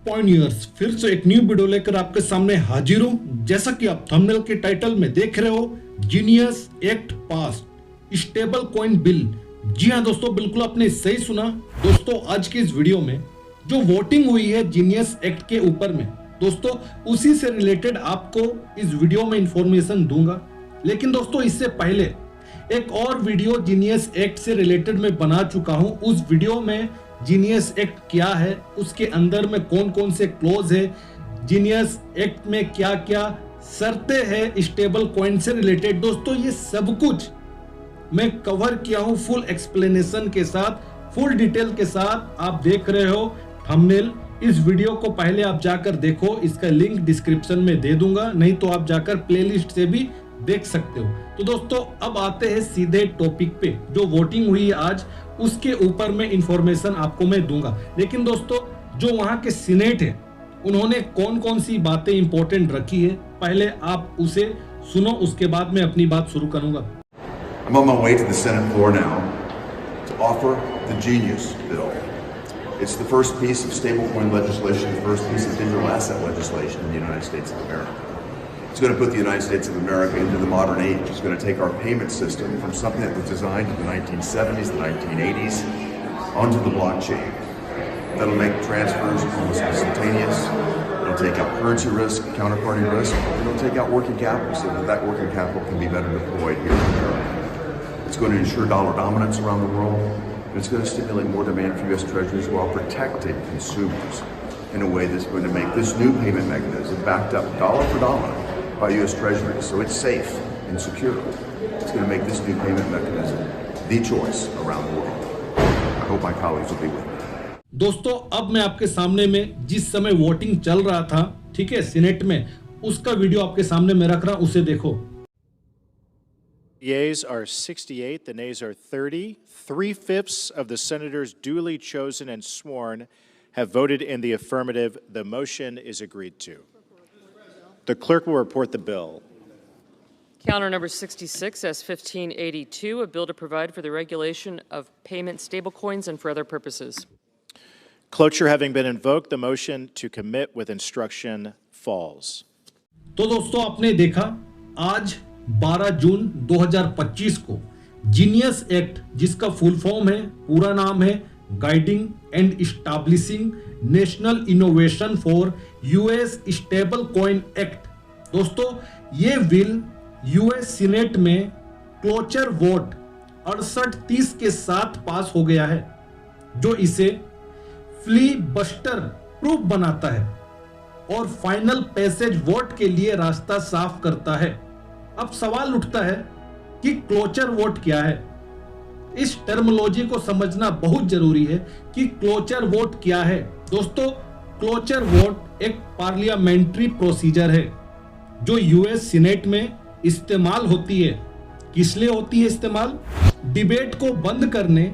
Pointers फिर से एक न्यू वीडियो लेकर आपके सामने हाजिर हूं। जैसा कि आप थंबनेल के टाइटल में देख रहे हो, genius act pass stablecoin bill. जी हां दोस्तों, बिल्कुल आपने सही सुना। दोस्तों आज की इस वीडियो में जो वोटिंग हुई है जीनियस एक्ट के ऊपर में, दोस्तों उसी से रिलेटेड आपको इस वीडियो में इंफॉर्मेशन दूंगा। लेकिन दोस्तों इससे पहले एक और वीडियो जीनियस एक्ट से रिलेटेड मैं बना चुका हूं। उस वीडियो में जीनियस एक्ट क्या है, उसके अंदर में कौन कौन से क्लोज है, जीनियस एक्ट में क्या क्या शर्तें हैं स्टेबल कॉइन से रिलेटेड, दोस्तों ये सब कुछ मैं कवर किया हूं फुल एक्सप्लेनेशन के साथ, फुल डिटेल के साथ। आप देख रहे हो थंबनेल। इस वीडियो को पहले आप जाकर देखो, इसका लिंक डिस्क्रिप्शन में दे दूंगा, नहीं तो आप जाकर प्लेलिस्ट से भी देख सकते हो। तो दोस्तों अब आते हैं सीधे टॉपिक पे। जो वोटिंग हुई है आज, उसके ऊपर में इंफॉर्मेशन आपको मैं दूंगा। लेकिन दोस्तों जो वहां के सीनेट है, उन्होंने कौन कौन सी बातें इंपॉर्टेंट रखी है, पहले आप उसे सुनो, उसके बाद मैं अपनी बात शुरू करूंगा। I'm on my way to the Senate floor now to offer the Genius Bill. It's the first piece of stablecoin legislation, the first piece of digital asset legislation in the United States of America. It's going to put the United States of America into the modern age. It's going to take our payment system from something that was designed in the 1970s, the 1980s, onto the blockchain. That'll make transfers almost instantaneous. It'll take out currency risk, counterparty risk, and it'll take out working capital so that that working capital can be better deployed here in America. It's going to ensure dollar dominance around the world, and it's going to stimulate more demand for U.S. Treasuries while protecting consumers in a way that's going to make this new payment mechanism backed up dollar for dollar by U.S. Treasuries, so it's safe and secure. It's going to make this new payment mechanism the choice around the world. I hope my colleagues will be with me. दोस्तों अब मैं आपके सामने में जिस समय voting चल रहा था, ठीक है, सीनेट में, उसका वीडियो आपके सामने मैं रख रहा हूं, उसे देखो। Yeas are 68, the nays are 30. 3/5 of the senators duly chosen and sworn have voted in the affirmative. The motion is agreed to. The clerk will report the bill. Counter number 66, S-1582, a bill to provide for the regulation of payment stablecoins and for other purposes. Cloture having been invoked, the motion to commit with instruction falls. तो दोस्तों आपने देखा, आज 12 June 2025 को genius act, जिसका full form है, पूरा नाम है guiding and establishing national innovation for US stablecoin act, दोस्तों ये बिल यूएस सीनेट में क्लोचर वोट 68-30 के साथ पास हो गया है, जो इसे फिलिबस्टर प्रूफ बनाता है और फाइनल पैसेज वोट के लिए रास्ता साफ करता है। अब सवाल उठता है कि क्लोचर वोट क्या है। इस टर्मिनोलॉजी को समझना बहुत जरूरी है कि क्लोचर वोट क्या है। दोस्तों क्लोचर वोट एक पार्लियामेंट्री प्रोसीजर है जो यूएस सीनेट में इस्तेमाल होती है। किस लिए होती है इस्तेमाल? डिबेट को बंद करने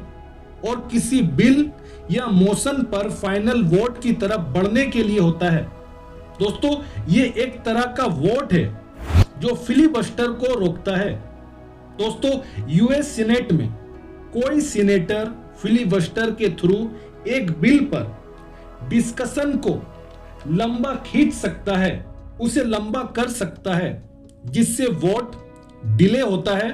और किसी बिल या मोशन पर फाइनल वोट की तरफ बढ़ने के लिए होता है। दोस्तों ये एक तरह का वोट है जो फिलिबस्टर को रोकता है। दोस्तों यूएस सीनेट में कोई सीनेटर फिलिबस्टर के थ्रू एक बिल पर डिस्कशन को लंबा खींच सकता है, उसे लंबा कर सकता है, जिससे वोट डिले होता है।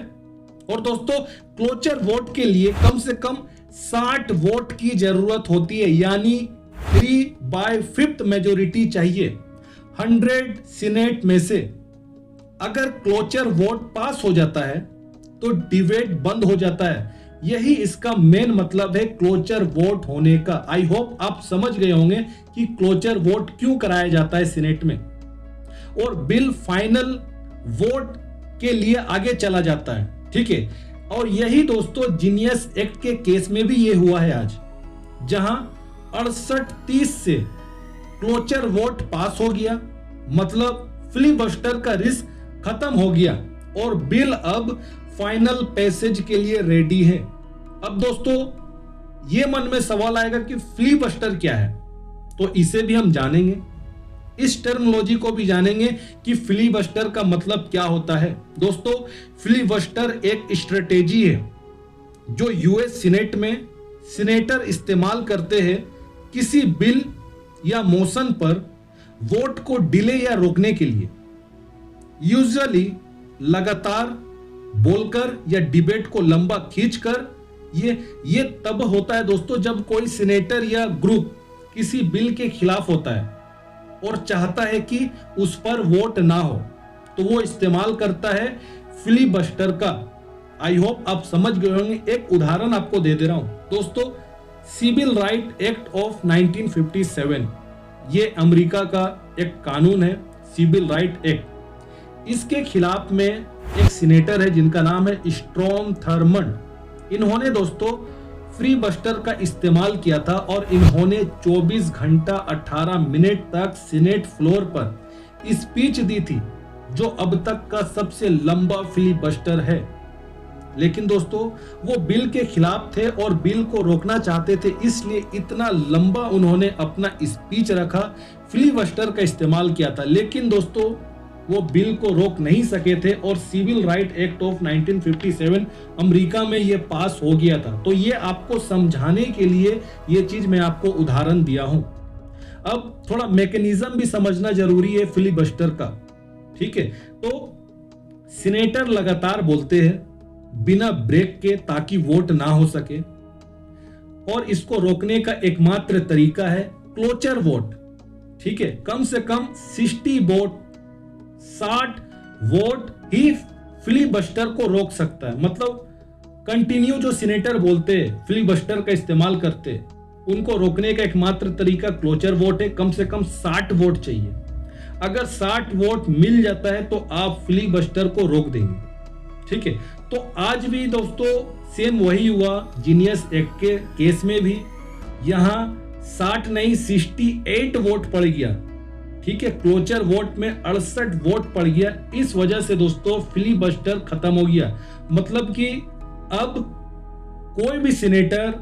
और दोस्तों क्लोचर वोट के लिए कम से कम 60 वोट की जरूरत होती है, यानी 3/5 मेजोरिटी चाहिए 100 सीनेट में से। अगर क्लोचर वोट पास हो जाता है तो डिबेट बंद हो जाता है। यही इसका मेन मतलब है क्लोचर वोट होने का। आई होप आप समझ गए होंगे कि क्लोचर वोट क्यों कराया जाता है सीनेट में, और बिल फाइनल वोट के लिए आगे चला जाता है, ठीक है। और यही दोस्तों जीनियस एक्ट के केस में भी ये हुआ है आज, जहां 68-30 से क्लोचर वोट पास हो गया, मतलब फिलिबस्टर का रिस्क खत्म हो गया और बिल अब फाइनल पैसेज के लिए रेडी है। अब दोस्तों ये मन में सवाल आएगा कि फिलिबस्टर क्या है, तो इसे भी हम जानेंगे, इस टर्मिनोलॉजी को भी जानेंगे कि फिलिबस्टर का मतलब क्या होता है। दोस्तों फिलिबस्टर एक स्ट्रेटेजी है जो यूएस सीनेट में सीनेटर इस्तेमाल करते हैं किसी बिल या मोशन पर वोट को डिले या रोकने के लिए यूजुअली लगातार बोलकर या डिबेट को लंबा खींचकर ये तब होता है दोस्तों जब कोई सीनेटर या ग्रुप किसी बिल के खिलाफ होता है और चाहता है कि उस पर वोट ना हो, तो वो इस्तेमाल करता है फिलीबस्टर का। आई होप आप समझ गए होंगे। एक उदाहरण आपको दे रहा हूं दोस्तों, सिविल राइट एक्ट ऑफ 1957, ये अमेरिका का एक कानून है, सिविल राइट एक्ट। इसके खिलाफ में एक सीनेटर है जिनका नाम है स्ट्रॉम थर्मंड। इन्होंने दोस्तों फिलीबस्टर का इस्तेमाल किया था और इन्होंने 24 घंटा 18 मिनट तक सीनेट फ्लोर पर स्पीच दी थी, जो अब तक का सबसे लंबा फिलीबस्टर है। लेकिन दोस्तों वो बिल के खिलाफ थे और बिल को रोकना चाहते थे, इसलिए इतना लंबा उन्होंने अपना स्पीच रखा, फिलीबस्टर का इस्तेमाल किया था। लेकिन दोस्तों वो बिल को रोक नहीं सके थे और civil right act of 1957 America में ये पास हो गया था। तो ये आपको समझाने के लिए ये चीज मैं आपको उदाहरण दिया हूं। अब थोड़ा मैकेनिज्म भी समझना जरूरी है फिलीबस्टर का, ठीक है। तो सीनेटर लगातार बोलते हैं बिना ब्रेक के ताकि वोट ना हो सके, और इसको रोकने का एकमात्र तरीका है क्लोचर वोट, ठीक है। कम से कम 60 वोट ही फिलीबस्टर को रोक सकता है। मतलब कंटिन्यू जो सीनेटर बोलते हैं फिलीबस्टर का इस्तेमाल करते हैं, उनको रोकने का एकमात्र तरीका क्लोचर वोट है। कम से कम 60 वोट चाहिए। अगर 60 वोट मिल जाता है तो आप फिलीबस्टर को रोक देंगे, ठीक है। तो आज भी दोस्तों सेम वही हुआ जीनियस एक्ट के केस में भी। यहां 60 नहीं 68 वोट पड़ गया, ठीक है। क्लोचर वोट में 68 वोट पड़ गया। इस वजह से दोस्तों फिलीबस्टर खत्म हो गया। मतलब कि अब कोई भी सीनेटर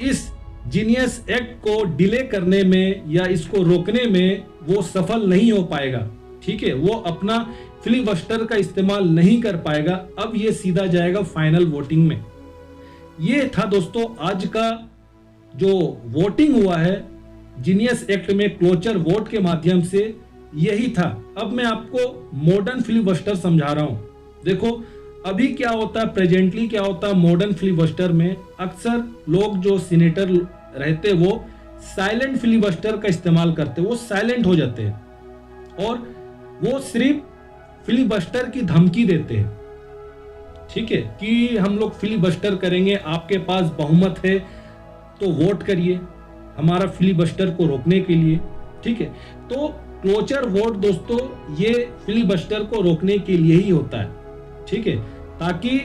इस जीनियस एक्ट को डिले करने में या इसको रोकने में वो सफल नहीं हो पाएगा, ठीक है। वो अपना फिलीबस्टर का इस्तेमाल नहीं कर पाएगा। अब ये सीधा जाएगा फाइनल वोटिंग में। ये था दोस्तों आज का जो वोटिंग हुआ है जीनियस एक्ट में क्लोचर वोट के माध्यम से, यही था। अब मैं आपको मॉडर्न फिलीबस्टर समझा रहा हूं। देखो अभी क्या होता है, प्रेजेंटली क्या होता है मॉडर्न फिलीबस्टर में, अक्सर लोग जो सीनेटर रहते वो साइलेंट फिलीबस्टर का इस्तेमाल करते, वो साइलेंट हो जाते हैं और वो सिर्फ फिलीबस्टर की धमकी देते हैं, ठीक है, कि हम लोग फिलीबस्टर करेंगे, आपके पास बहुमत है तो वोट करिए हमारा फिलीबस्टर को रोकने के लिए, ठीक है। तो क्लोचर वोट दोस्तों ये फिलीबस्टर को रोकने के लिए ही होता है, ठीक है, ताकि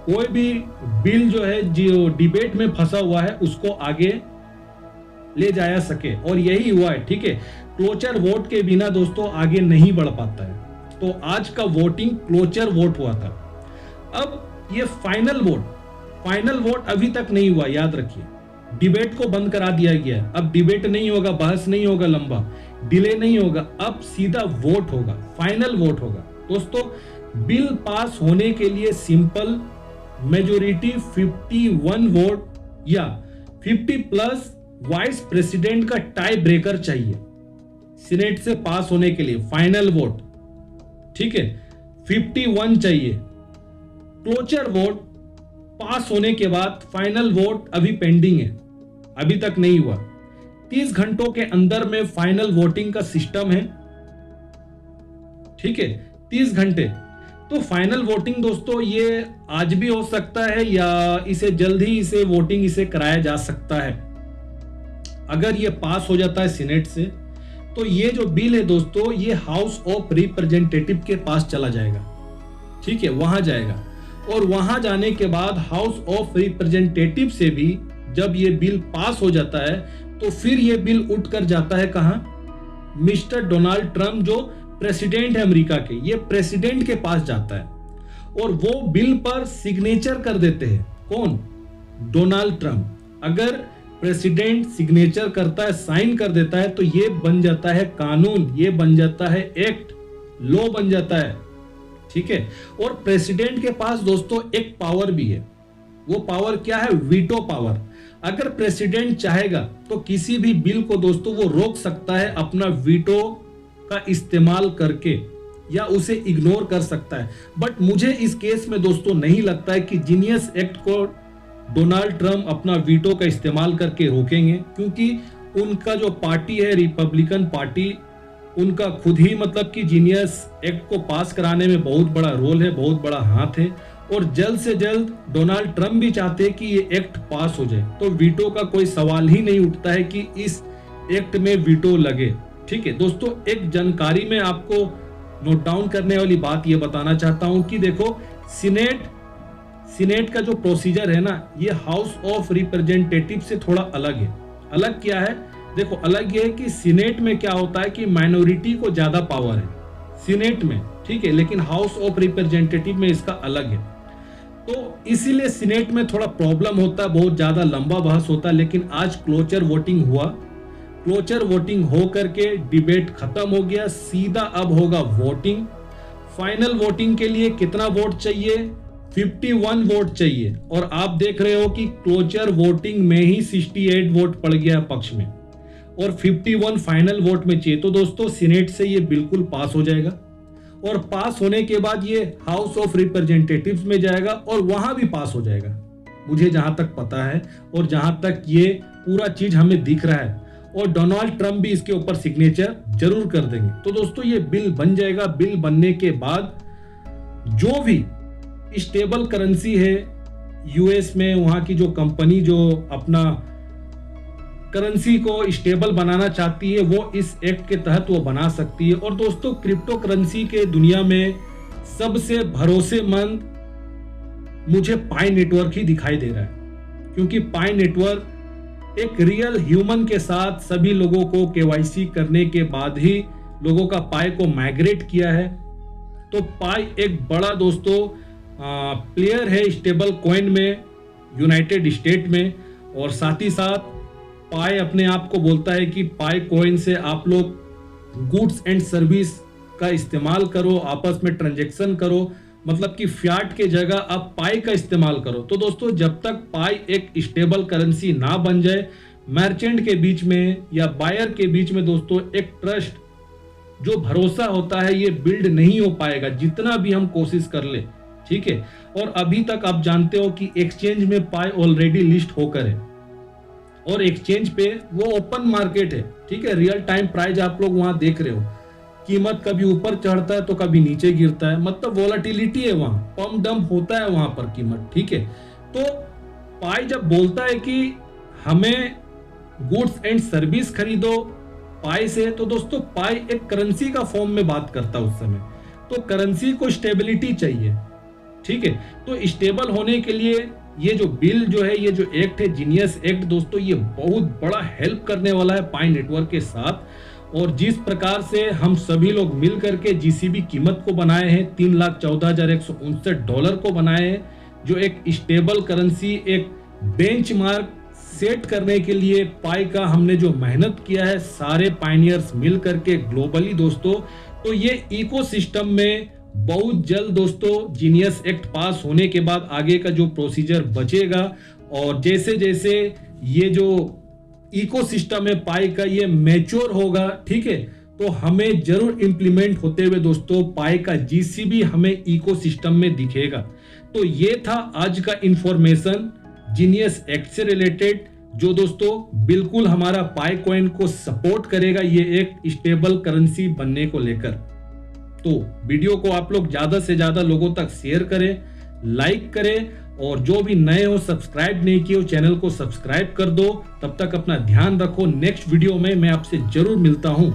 कोई भी बिल जो है जो डिबेट में फंसा हुआ है उसको आगे ले जाया सके, और यही हुआ है, ठीक है। क्लोचर वोट के बिना दोस्तों आगे नहीं बढ़ पाता है। तो आज का वोटिंग क्लोचर वोट हुआ था। अब ये फाइनल वोट अभी तक नहीं हुआ, याद रखिए। डिबेट को बंद करा दिया गया है। अब डिबेट नहीं होगा, बहस नहीं होगा, लंबा डिले नहीं होगा, अब सीधा वोट होगा, फाइनल वोट होगा। दोस्तों बिल पास होने के लिए सिंपल मेजोरिटी 51 वोट या 50 प्लस वाइस प्रेसिडेंट का टाई ब्रेकर चाहिए सीनेट से पास होने के लिए, फाइनल वोट, ठीक है, 51 चाहिए। क्लोचर वोट पास होने के बाद फाइनल वोट अभी पेंडिंग है, अभी तक नहीं हुआ। 30 घंटों के अंदर में फाइनल वोटिंग का सिस्टम है, ठीक है, 30 घंटे। तो फाइनल वोटिंग दोस्तों ये आज भी हो सकता है या इसे जल्द ही इसे वोटिंग इसे कराया जा सकता है। अगर ये पास हो जाता है सीनेट से तो ये जो बिल है दोस्तों ये हाउस ऑफ रिप्रेजेंटेटिव के पास चला जाएगा, ठीक है, वहां जाएगा। और वहां जाने के बाद हाउस ऑफ रिप्रेजेंटेटिव से भी जब ये बिल पास हो जाता है तो फिर ये बिल उठ कर जाता है कहां, मिस्टर डोनाल्ड ट्रंप जो प्रेसिडेंट है अमेरिका के, ये प्रेसिडेंट के पास जाता है और वो बिल पर सिग्नेचर कर देते हैं। कौन? Donald Trump. अगर प्रेसिडेंट सिग्नेचर करता है, साइन कर देता है, तो ये बन जाता है कानून, ये बन जाता है एक्ट, लॉ बन जाता है, ठीक है। और प्रेसिडेंट के पास दोस्तों एक पावर भी है। वो पावर क्या है? Veto power. अगर प्रेसिडेंट चाहेगा तो किसी भी बिल को दोस्तों वो रोक सकता है अपना वीटो का इस्तेमाल करके, या उसे इग्नोर कर सकता है। बट मुझे इस केस में दोस्तों नहीं लगता है कि जीनियस एक्ट को डोनाल्ड ट्रंप अपना वीटो का इस्तेमाल करके रोकेंगे, क्योंकि उनका जो पार्टी है रिपब्लिकन पार्टी, उनका खुद ही मतलब कि जीनियस एक्ट को पास कराने में बहुत बड़ा रोल है, बहुत बड़ा हाथ है, और जल्द से जल्द डोनाल्ड ट्रंप भी चाहते हैं कि ये एक्ट पास हो जाए। तो वीटो का कोई सवाल ही नहीं उठता है कि इस एक्ट में वीटो लगे। ठीक है दोस्तों, एक जानकारी में आपको नोट डाउन करने वाली बात ये बताना चाहता हूं कि देखो सीनेट का जो प्रोसीजर है ना, ये हाउस ऑफ रिप्रेजेंटेटिव से थोड़ा अलग है। अलग क्या है? देखो अलग ये है कि सीनेट में क्या होता है कि माइनॉरिटी को ज्यादा पावर है सीनेट में, ठीक है, लेकिन हाउस ऑफ रिप्रेजेंटेटिव में इसका अलग है। तो इसीलिए सीनेट में थोड़ा प्रॉब्लम होता है, बहुत ज्यादा लंबा बहस होता है। लेकिन आज क्लोजर वोटिंग हुआ, क्लोजर वोटिंग हो करके डिबेट खत्म हो गया, सीधा अब होगा वोटिंग। फाइनल वोटिंग के लिए कितना वोट चाहिए? 51 वोट चाहिए, और आप देख रहे हो कि क्लोजर वोटिंग में ही 68 वोट पड़ गया पक्ष में, और 51 फाइनल वोट में चाहिए। तो दोस्तों सीनेट से ये बिल्कुल पास हो जाएगा, और पास होने के बाद ये हाउस ऑफ रिप्रेजेंटेटिव्स में जाएगा और वहां भी पास हो जाएगा, मुझे जहां तक पता है और जहां तक ये पूरा चीज हमें दिख रहा है। और डोनाल्ड ट्रंप भी इसके ऊपर सिग्नेचर जरूर कर देंगे। तो दोस्तों ये बिल बन जाएगा। बिल बनने के बाद जो भी स्टेबल करेंसी है यूएस में, वहां की जो कंपनी जो अपना करेंसी को स्टेबल बनाना चाहती है, वो इस एक्ट के तहत वो बना सकती है। और दोस्तों क्रिप्टो करेंसी के दुनिया में सबसे भरोसेमंद मुझे पाई नेटवर्क ही दिखाई दे रहा है, क्योंकि पाई नेटवर्क एक रियल ह्यूमन के साथ सभी लोगों को केवाईसी करने के बाद ही लोगों का पाई को माइग्रेट किया है। तो पाई एक बड़ा दोस्तों प्लेयर है स्टेबल कॉइन में यूनाइटेड स्टेट में, और साथ ही साथ पाई अपने आप को बोलता है कि पाई कॉइन से आप लोग गुड्स एंड सर्विस का इस्तेमाल करो, आपस में ट्रांजैक्शन करो, मतलब कि फियाट के जगह आप पाई का इस्तेमाल करो। तो दोस्तों जब तक पाई एक स्टेबल करेंसी ना बन जाए, मर्चेंट के बीच में या बायर के बीच में दोस्तों एक ट्रस्ट जो भरोसा होता है ये बिल्ड नहीं हो पाएगा, जितना भी हम कोशिश कर ले। ठीक है, और अभी तक आप जानते हो कि एक्सचेंज में पाई ऑलरेडी लिस्ट होकर है, और एक्सचेंज पे वो ओपन मार्केट है। ठीक है, रियल टाइम प्राइस आप लोग वहां देख रहे हो, कीमत कभी ऊपर चढ़ता है तो कभी नीचे गिरता है, मतलब वोलेटिलिटी है वहां, पम्प डंप होता है वहां पर कीमत। ठीक है, तो पाई जब बोलता है कि हमें गुड्स एंड सर्विस खरीदो पाई से, तो दोस्तों पाई एक करेंसी का फॉर्म में बात करता है उस समय। तो करेंसी को स्टेबिलिटी चाहिए। ठीक है, तो स्टेबल होने के लिए ये जो बिल जो है, ये जो एक्ट है जीनियस एक्ट दोस्तों, ये बहुत बड़ा हेल्प करने वाला है पाई नेटवर्क के साथ। और जिस प्रकार से हम सभी लोग मिल करके जीसीबी कीमत को बनाए हैं, $3,14,159 को बनाए हैं, जो एक स्टेबल करेंसी, एक बेंचमार्क सेट करने के लिए पाई का हमने जो मेहनत किया है सारे पायनियर्स मिल करके ग्लोबली दोस्तों, तो ये इकोसिस्टम में बहुत जल्द दोस्तों जीनियस एक्ट पास होने के बाद आगे का जो प्रोसीजर बचेगा, और जैसे जैसे ये जो इकोसिस्टम है पाई का ये मैच्योर होगा, ठीक है, तो हमें जरूर इंप्लीमेंट होते हुए दोस्तों पाई का जीसीबी हमें इकोसिस्टम में दिखेगा। तो ये था आज का इंफॉर्मेशन जीनियस एक्ट से रिलेटेड, जो दोस्तों बिल्कुल हमारा पाई कॉइन को सपोर्ट करेगा ये एक स्टेबल करेंसी बनने को लेकर। तो वीडियो को आप लोग ज्यादा से ज्यादा लोगों तक शेयर करें, लाइक करें, और जो भी नए हो सब्सक्राइब नहीं किए हो चैनल को सब्सक्राइब कर दो। तब तक अपना ध्यान रखो, नेक्स्ट वीडियो में मैं आपसे जरूर मिलता हूं।